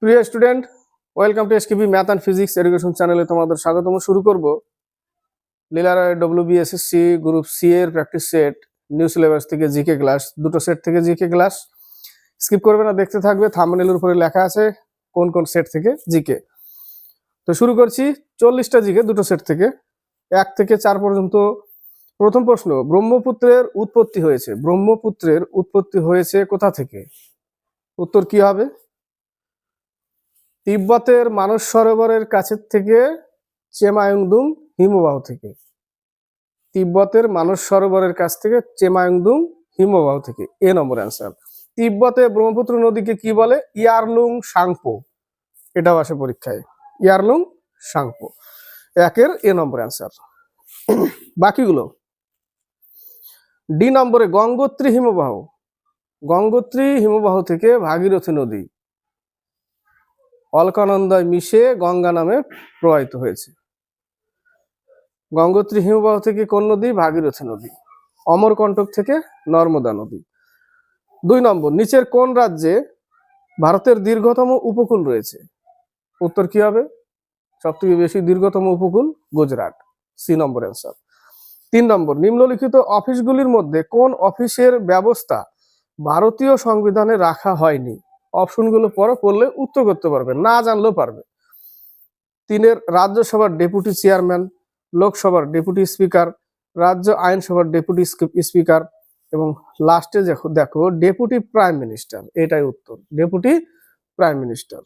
প্রিয় student, welcome to এসকেপি math and physics education চ্যানেলে তোমাদের স্বাগতম। শুরু করব লীলার ডব্লিউবিএসএসসি গ্রুপ সি এর প্র্যাকটিস সেট নিউ সিলেবাস থেকে জিকে ক্লাস, দুটো সেট থেকে জিকে ক্লাস। স্কিপ করবে না, দেখতে থাকবে। থাম্বনেলের উপরে লেখা আছে কোন কোন সেট থেকে জিকে। তো শুরু করছি 40টা জিকে দুটো সেট থেকে, 1 থেকে 4 পর্যন্ত। প্রথম প্রশ্ন, ব্রহ্মপুত্রের উৎপত্তি হয়েছে। ব্রহ্মপুত্রের উৎপত্তি হয়েছে কোথা থেকে? উত্তর কি হবে? তিব্বতের মানস সরোবরের কাছের থেকে, চেমায়ংদুং হিমবাহ থেকে। তিব্বতের মানস সরোবরের কাছ থেকে, চেমায়ংদুং হিমবাহ থেকে। এ নম্বর অ্যান্সার। তিব্বতে ব্রহ্মপুত্র নদীকে কি বলে? ইয়ারলুং সাংপো। এটাও আসে পরীক্ষায়, ইয়ারলুং সাংপো। একের এ নম্বর অ্যান্সার। বাকিগুলো ডি নম্বরে, গঙ্গোত্রী হিমবাহ। গঙ্গোত্রী হিমবাহ থেকে ভাগীরথী নদী অলকানন্দায় মিশে গঙ্গা নামে প্রবাহিত হয়েছে। গঙ্গোত্রী হিমবাহ থেকে কোন নদী? ভাগীরথী নদী। অমরকণ্টক থেকে নর্মদা নদী। 2 নম্বর, নিচের কোন রাজ্যে ভারতের দীর্ঘতম উপকূল রয়েছে? উত্তর কি হবে? সবথেকে বেশি দীর্ঘতম উপকূল গুজরাট। সি নম্বর অ্যান্সার। 3 নম্বর, নিম্নলিখিত অফিসগুলির মধ্যে কোন অফিসের ব্যবস্থা ভারতীয় সংবিধানে রাখা হয়নি? অপশনগুলো পড়লে উত্তর করতে পারবে, না জানলেও পারবে। 3 রাজ্যসভার ডেপুটি চেয়ারম্যান, লোকসভার ডেপুটি স্পিকার, রাজ্য আইনসভার ডেপুটি স্পিকার এবং লাস্টে দেখো ডেপুটি প্রাইম মিনিস্টার। এটাই উত্তর, ডেপুটি প্রাইম মিনিস্টার।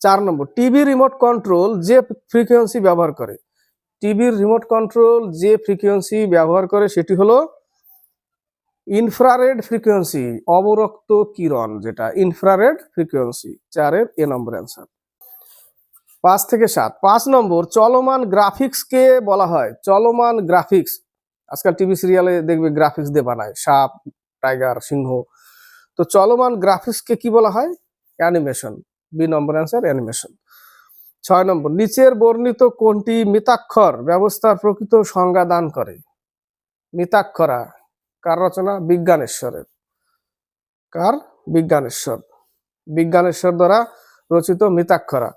4 নম্বর, টিভি রিমোট কন্ট্রোল যে ফ্রিকোয়েন্সি ব্যবহার করে। টিভির রিমোট কন্ট্রোল যে ফ্রিকোয়েন্সি ব্যবহার করে সেটি হলো ইনফ্রারেড ফ্রিকোয়েন্সি, অবরক্ত কিরণ, যেটা ইনফ্রারেড ফ্রিকোয়েন্সি। 4 এ নম্বর অ্যান্সার। 5 থেকে 7। 5 নম্বর, চলমান গ্রাফিক্স কে বলা হয়? চলমান গ্রাফিক্স, আজকাল টিভি সিরিয়ালে দেখবে গ্রাফিক্স দিয়ে বানায়, সাপ, টাইগার, সিংহ। তো চলমান গ্রাফিক্স কে কি বলা হয়? Animation. B number answer, animation. 6 নম্বর, নিচের বর্ণিত কোনটি মিতাক্ষর ব্যবস্থার প্রকৃত সংজ্ঞা দান করে? মিতাক্ষরা কার রচনা? বিজ্ঞানেশ্বরের। কার? বিজ্ঞানেশ্বর। বিজ্ঞানেশ্বর দ্বারা রচিত মিতাক্ষরা।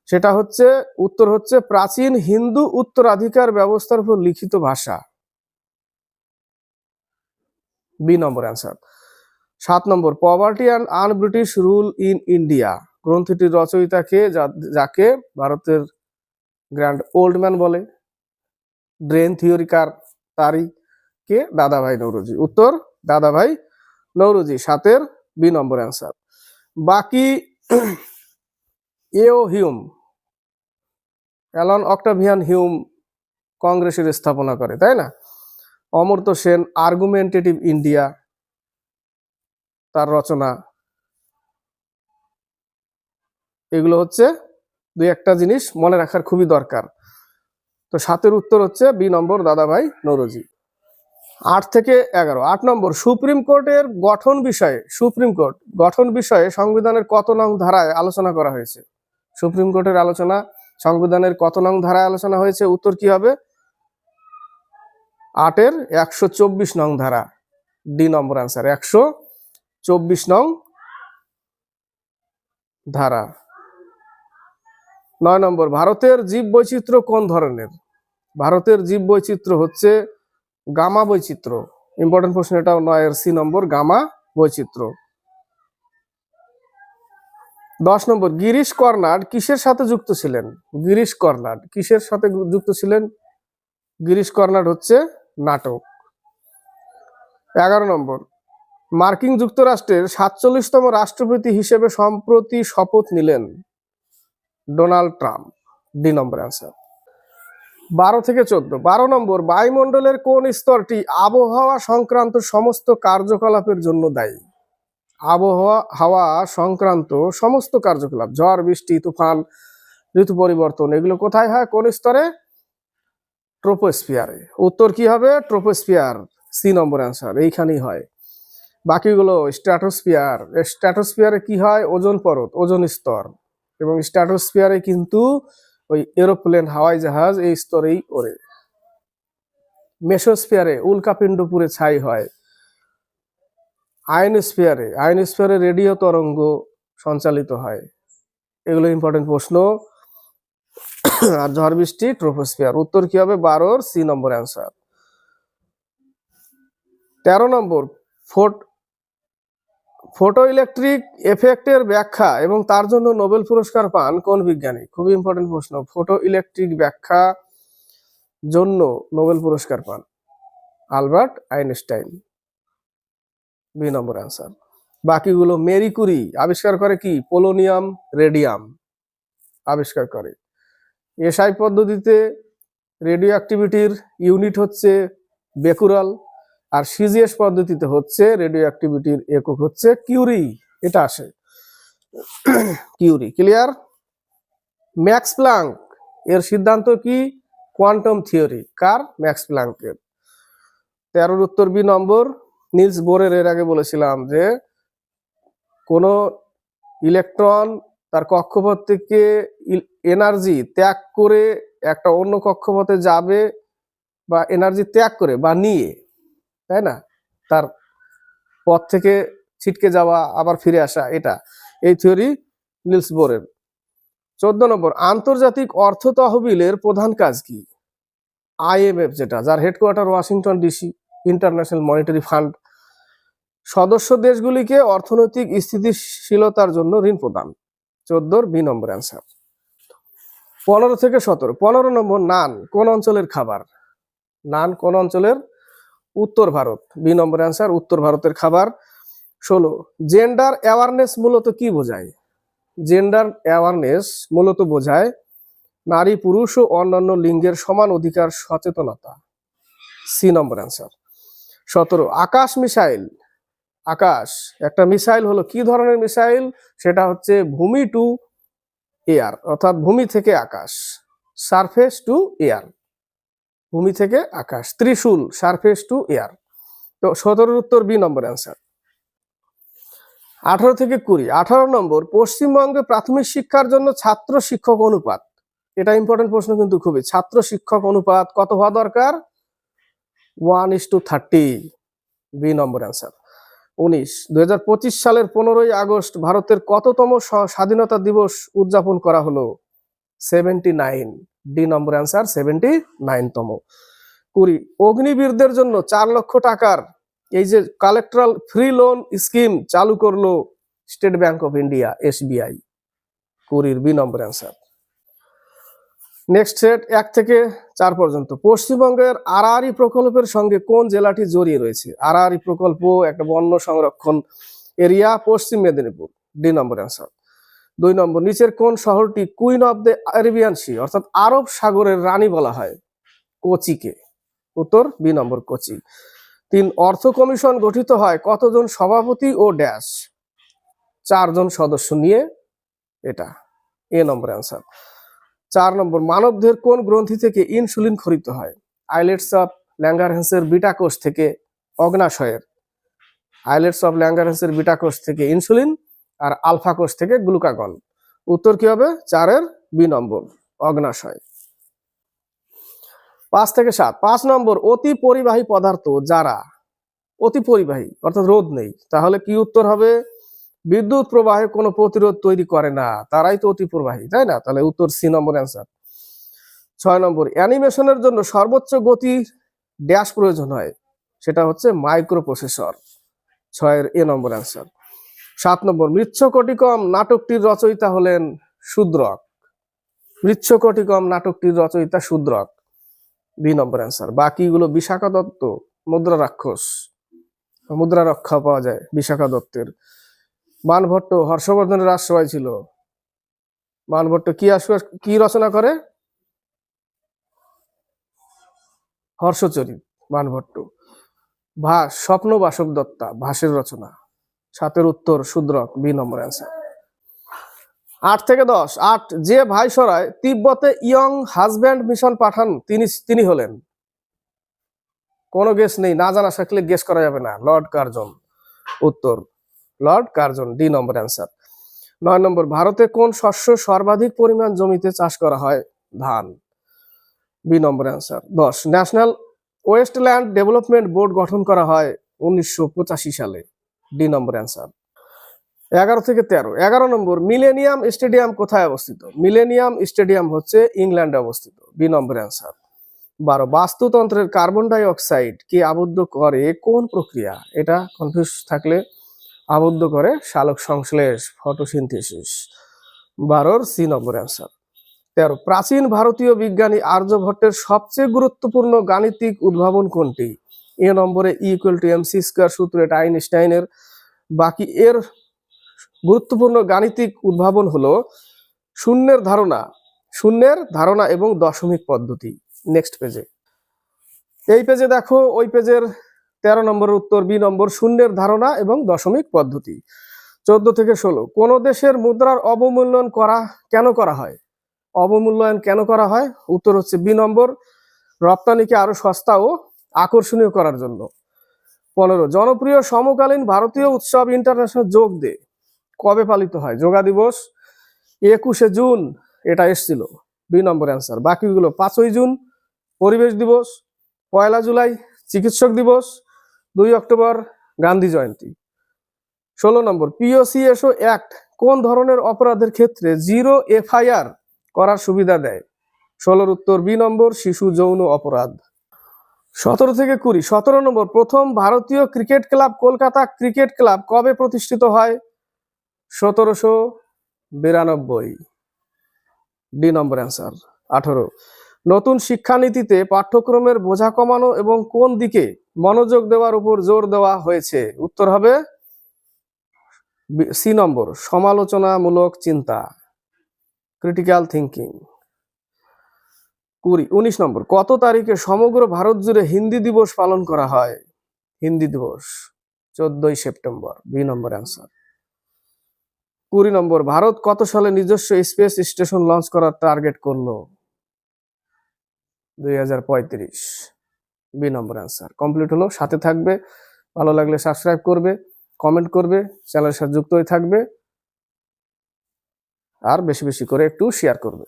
সেটা হচ্ছে, উত্তর হচ্ছে প্রাচীন হিন্দু উত্তরাধিকার ব্যবস্থার উপর লিখিত ভাষা। B number answer. 7 number, poverty and un British rule in India গ্রন্থটির রচয়িতাকে, যাকে ভারতের গ্র্যান্ড ওল্ড ম্যান বলে। ব্রেন থিওরি কার? তারই কে? দাদাভাই নৌরোজি। উত্তর দাদাভাই নৌরোজি। 7 B number answer. বাকি এও হিউম, অ্যালান অক্টাভিয়ান হিউম কংগ্রেসের স্থাপনা করে, তাই না? অমর্ত্য সেন আর্গুমেন্টেটিভ ইন্ডিয়া, তার রচনা। এগুলো হচ্ছে 2-1টা জিনিস মনে রাখার খুবই দরকার। তো 7 উত্তর হচ্ছে বি নম্বর, দাদাভাই নৌরোজি। 8 থেকে 11। 8 নম্বর, সুপ্রিম কোর্টের গঠন বিষয়ে, সুপ্রিম কোর্ট গঠন বিষয়ে সংবিধানের কত নং ধারায় আলোচনা করা হয়েছে? সুপ্রিম কোর্টের আলোচনা সংবিধানের কত নং ধারায় আলোচনা হয়েছে? উত্তর কি হবে? 8 124 নং ধারা। ডি নম্বর অ্যান্সার, 124 নং ধারা। 9 নম্বর, ভারতের জীব বৈচিত্র্য কোন ধরনের? ভারতের জীব বৈচিত্র্য হচ্ছে গামা বৈচিত্র্য। ইম্পর্টেন্ট প্রশ্ন এটাও। 9 সি নম্বর, গামা বৈচিত্র্য। 10 নম্বর, গিরিশ কর্নাড কিসের সাথে যুক্ত ছিলেন? গিরিশ কর্নাড কিসের সাথে যুক্ত ছিলেন? গিরিশ কর্নাড হচ্ছে নাটক। 11 নম্বর, মার্কিন যুক্তরাষ্ট্রের 47তম রাষ্ট্রপতি হিসেবে সম্প্রতি শপথ নিলেন Donald Trump. D number answer. 12 থেকে 14। 12 নম্বর, বায়ুমণ্ডলের কোন স্তরটি আবহাওয়া সংক্রান্ত সমস্ত কার্যকলাপের জন্য দায়ী? হাওয়া সংক্রান্ত সমস্ত কার্যকলাপ, ঝড়, বৃষ্টি, তুফান, ঋতু পরিবর্তন, এগুলো কোথায় হয়? কোন স্তরে? ট্রোপোস্ফিয়ারে। উত্তর কি হবে? ট্রোপোস্ফিয়ার। সি নম্বর অ্যান্সার, এইখানেই হয়। বাকিগুলো স্ট্র্যাটোস্ফিয়ার। স্ট্র্যাটোস্ফিয়ারে কি হয়? ওজোন পরত, ওজোন স্তর। এবং স্ট্র্যাটোস্ফিয়ারে কিন্তু ওই এরোপ্লেন, হাওয়াই জাহাজ এই স্তরেই ওড়ে। মেসোস্ফিয়ারে উল্কাপিণ্ড পুড়ে ছাই হয়। আয়নোস্ফিয়ারে রেডিও তরঙ্গ সঞ্চালিত হয়? এগুলো ইম্পর্টেন্ট প্রশ্ন। আর ঝড় বৃষ্টি ট্রোপোস্ফিয়ার। উত্তর কি হবে? 12 সি নম্বর অ্যান্সার। 13 নম্বর, ফটো ইলেকট্রিক এফেক্টের ব্যাখ্যা এবং তার জন্য নোবেল পুরস্কার পান কোন বিজ্ঞানী? খুবই ইম্পর্টেন্ট প্রশ্ন। ফটো ইলেকট্রিক ব্যাখ্যা জন্য নোবেল পুরস্কার পান Albert Einstein. B number answer. বাকিগুলো মেরি কুরি আবিষ্কার করে কি? পোলোনিয়াম রেডিয়াম আবিষ্কার করে। এসআই পদ্ধতিতে রেডিও অ্যাক্টিভিটির ইউনিট হচ্ছে বেকুরাল, আর সিজিএস পদ্ধতিতে হচ্ছে রেডিও অ্যাক্টিভিটির একক হচ্ছে কিউরি। এটা আসে কিউরি। ক্লিয়ার? ম্যাক্স প্লাঙ্ক এর সিদ্ধান্ত কি? Quantum theory. কার? ম্যাক্স প্লাঙ্কের। 13 উত্তর বি নম্বর। নিলস বোরের এর আগে বলেছিলাম যে কোন ইলেকট্রন তার কক্ষপথ থেকে এনার্জি ত্যাগ করে একটা অন্য কক্ষপথে যাবে, বা এনার্জি ত্যাগ করে বা নিয়ে, তাই না, তার পথ থেকে ছিটকে যাওয়া আবার ফিরে আসা, এটা এই থিওরি নিলস বোরের। 14 নম্বর, আন্তর্জাতিক অর্থ তহবিলের প্রধান কাজ কি? আইএমএফ, যেটা যার headquarter Washington DC, international monetary fund, সদস্য দেশগুলিকে অর্থনৈতিক স্থিতিশীলতার জন্য ঋণ প্রদান। 14 বি নম্বর অ্যান্সার। 15 থেকে 17। 15 নম্বর, নান কোন অঞ্চলের খাবার? নান কোন অঞ্চলের? উত্তর ভারত। বি নম্বর অ্যান্সার, উত্তর ভারতের খাবার। 16, জেন্ডার অ্যাওয়ারনেস মূলত কি বোঝায়? জেন্ডার অ্যাওয়ারনেস মূলত বোঝায় নারী পুরুষ ও অন্যান্য লিঙ্গের সমান অধিকার সচেতনতা। সি নম্বর অ্যান্সার। 17, আকাশ মিসাইল। আকাশ একটা মিসাইল হলো কি ধরনের মিসাইল? সেটা হচ্ছে ভূমি টু এয়ার, অর্থাৎ ভূমি থেকে আকাশ, সারফেস টু এয়ার, ভূমি থেকে আকাশ। ত্রিশূল, সারফেস টু এয়ার। তো 17 উত্তর বি নম্বর অ্যান্সার। 18 থেকে 20। 18 নম্বর, পশ্চিমবঙ্গে প্রাথমিক শিক্ষার জন্য ছাত্র শিক্ষক অনুপাত। এটা ইম্পর্টেন্ট প্রশ্ন কিন্তু খুবই। ছাত্র শিক্ষক অনুপাত কত হওয়া দরকার? 1:30। B number answer. 19, 2025 সালের 15ই আগস্ট ভারতের কততম স্বাধীনতা দিবস উদযাপন করা হলো? 79। D number answer, 79তম। 20, অগ্নিবীরদের জন্য 4 লক্ষ টাকার এই যে কালেক্টরাল ফ্রি লোন স্কিম চালু করলো state bank of India, SBI. 20 B number answer. Next set 1 থেকে 4 পর্যন্ত। পশ্চিমবঙ্গের আড়াআড়ি প্রকল্পের সঙ্গে কোন জেলাটি জড়িয়ে রয়েছে? আড়াআড়ি প্রকল্প একটা বন্য সংরক্ষণ area, Paschim Medinipur. D number answer. 2 number, নিচের কোন শহরটি queen of the Arabian sea অর্থাৎ আরব সাগরের রানী বলা হয়? কোচিকে। উত্তর বি নম্বর, কোচি। 3, অর্থ কমিশন গঠিত হয় কতজন সভাপতি ও ড্যাশ? 4 জন সদস্য নিয়ে। এটা এ নম্বর অ্যান্সার। 4 নম্বর, মানবদেহের কোন গ্রন্থি থেকে ইনসুলিন খরিত হয়? আইলেটস অফ ল্যাঙ্গারহ্যান্সের বিটা কোষ থেকে অগ্নাশয়ের। আইলেটস অফ ল্যাঙ্গারহ্যান্সের বিটা কোষ থেকে ইনসুলিন, আর আলফা কোষ থেকে গ্লুকাগন। উত্তর কি হবে? 4 বি নম্বর, অগ্নাশয়। 5 থেকে 7। 5 নম্বর, অতি পরিবাহী পদার্থ যারা অতি পরিবাহী অর্থাৎ রোধ নেই, তাহলে কি উত্তর হবে? বিদ্যুৎ প্রবাহে কোনো প্রতিরোধ তৈরি করে না, তারাই তো অতি প্রবাহী, তাই না? তাহলে উত্তর সি নম্বর অ্যান্সার। 6 নম্বর, অ্যানিমেশনের জন্য সর্বোচ্চ গতি ড্যাশ প্রয়োজন হয়? সেটা হচ্ছে মাইক্রো প্রসেসর। 6 এ নম্বর অ্যান্সার। 7 নম্বর, মৃচ্ছকটিকম নাটকটির রচয়িতা হলেন শূদ্রক। মৃচ্ছকটিকম নাটকটির রচয়িতা শূদ্রক। B number answer. বাকিগুলো বিশাখা দত্ত, মুদ্রা রাক্ষস, মুদ্রা রক্ষা পাওয়া যায় বিশাখা দত্তের। বাণভট্ট হর্ষবর্ধনের রাজসভায় ছিল। বাণভট্ট কি রচনা করে? হর্ষচরিত। বাণভট্ট। ভাস, স্বপ্ন বাসব দত্তা, ভাসের রচনা। 7 উত্তর শূদ্রক, বি নম্বর অ্যান্সার। 8 থেকে 10। 8, যে ভাইসরয় তিব্বতে ইয়ং হাজব্যান্ড মিশন পাঠান তিনি হলেন? কোনো গেস নেই, না জানা থাকলে গেস করা যাবে না। Lord Curzon. উত্তর Lord Curzon, D number answer. 9 নম্বর, ভারতে কোন শস্য সর্বাধিক পরিমাণ জমিতে চাষ করা হয়? ধান। B number answer. 10, National Wasteland Development Board গঠন করা হয় 1985 সালে। D number answer. 11 থেকে 13। 11 নম্বর, মিলেনিয়াম স্টেডিয়াম কোথায় অবস্থিত? মিলেনিয়াম স্টেডিয়াম হচ্ছে ইংল্যান্ডে অবস্থিত, বি নম্বর অ্যান্সার। 12, বাস্তুতন্ত্রের কার্বন ডাই অক্সাইড কে আবদ্ধ করে কোন প্রক্রিয়া? এটা কনফিউজ থাকলে, আবদ্ধ করে সালোক সংশ্লেষ, ফটোসিনথেসিস। 12 সি নম্বর অ্যান্সার। 13, প্রাচীন ভারতীয় বিজ্ঞানী আর্যভট্টের সবচেয়ে গুরুত্বপূর্ণ গাণিতিক উদ্ভাবন কোনটি? এ নম্বরে E=mc² সূত্র, এটা আইনস্টাইনের। বাকি এর গুরুত্বপূর্ণ গাণিতিক উদ্ভাবন হলো শূন্যের ধারণা এবং দশমিক পদ্ধতি। নেক্সট পেজে, এই পেজে দেখো ওই পেজের 13 নম্বরের উত্তর, বি নম্বর, শূন্যের ধারণা এবং দশমিক পদ্ধতি। 14 থেকে 16, কোন দেশের মুদ্রার অবমূল্যায়ন কেন করা হয়? অবমূল্যায়ন কেন করা হয়? উত্তর হচ্ছে বি নম্বর, রপ্তানিকে আরো সস্তা ও আকর্ষণীয় করার জন্য। 15, জনপ্রিয় সমকালীন ভারতীয় উৎসব ইন্টারন্যাশনাল যোগ ডে কবে পালিত হয়? যোগা দিবস 21শে জুন, এটা এসছিল, বি নম্বর অ্যান্সার। বাকিগুলো 5ই জুন পরিবেশ দিবস, 1 জুলাই চিকিৎসক দিবস, 2 অক্টোবর গান্ধী জয়ন্তী। 16 নম্বর, POCSO অ্যাক্ট কোন ধরনের অপরাধের ক্ষেত্রে 0 FIR করার সুবিধা দেয়? 16 উত্তর, বি নম্বর, শিশু যৌন অপরাধ। 17 থেকে 20, 17 নম্বর, প্রথম ভারতীয় cricket club Kolkata cricket club কবে প্রতিষ্ঠিত হয়? 1792, ডি নম্বর অ্যান্সার। 18, নতুন শিক্ষানীতিতে পাঠ্যক্রমের বোঝা কমানো এবং কোন দিকে মনোযোগ দেওয়ার উপর জোর দেওয়া হয়েছে? উত্তর হবে সি নম্বর, সমালোচনামূলক চিন্তা, ক্রিটিক্যাল থিঙ্কিং। 19 নম্বর, কত তারিখে সমগ্র ভারত জুড়ে হিন্দি দিবস পালন করা হয়? হিন্দি দিবস 14ই সেপ্টেম্বর, বি নম্বর অ্যান্সার। 20 নম্বর, ভারত কত সালে নিজস্ব স্পেস স্টেশন লঞ্চ করার টার্গেট করলো? 2035, বি নম্বর অ্যান্সার। কমপ্লিট হলো। সাথে থাকবে, ভালো লাগলে সাবস্ক্রাইব করবে, কমেন্ট করবে, চ্যানেলের সাথে যুক্ত হয়ে থাকবে, আর বেশি বেশি করে একটু শেয়ার করবে।